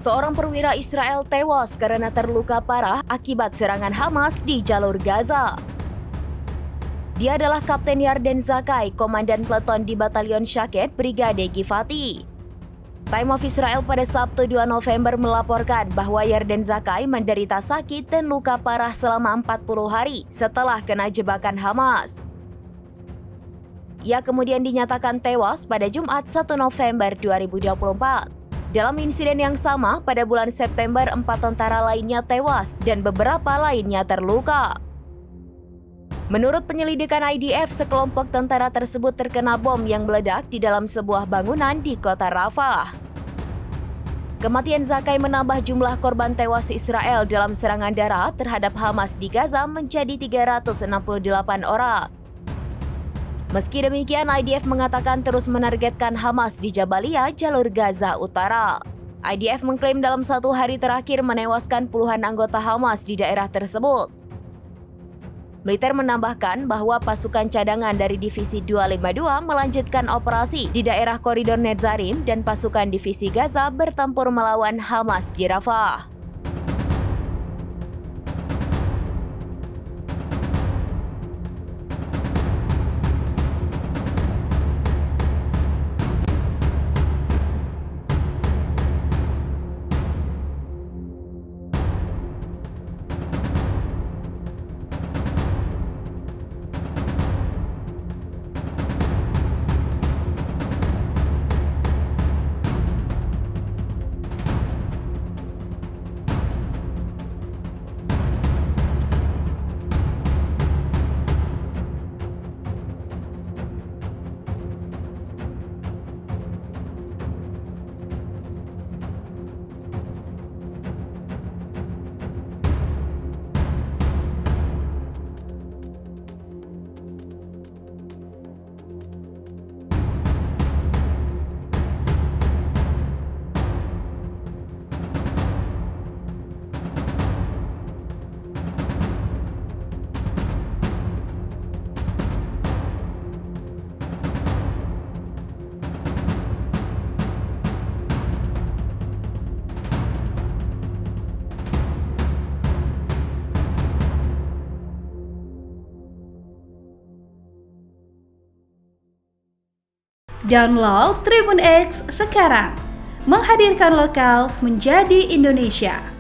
Seorang perwira Israel tewas karena terluka parah akibat serangan Hamas di jalur Gaza. Dia adalah Kapten Yarden Zakai, Komandan Peleton di Batalion Shaket Brigade Givati. Time of Israel pada Sabtu 2 November melaporkan bahwa Yarden Zakai menderita sakit dan luka parah selama 40 hari setelah kena jebakan Hamas. Ia kemudian dinyatakan tewas pada Jumat 1 November 2024. Dalam insiden yang sama, pada bulan September 4 tentara lainnya tewas dan beberapa lainnya terluka. Menurut penyelidikan IDF, sekelompok tentara tersebut terkena bom yang meledak di dalam sebuah bangunan di kota Rafah. Kematian Zakai menambah jumlah korban tewas Israel dalam serangan darat terhadap Hamas di Gaza menjadi 368 orang. Meski demikian, IDF mengatakan terus menargetkan Hamas di Jabalia, jalur Gaza Utara. IDF mengklaim dalam satu hari terakhir menewaskan puluhan anggota Hamas di daerah tersebut. Militer menambahkan bahwa pasukan cadangan dari Divisi 252 melanjutkan operasi di daerah koridor Netzarim dan pasukan Divisi Gaza bertempur melawan Hamas di Rafah. Download Tribun X sekarang, menghadirkan lokal menjadi Indonesia.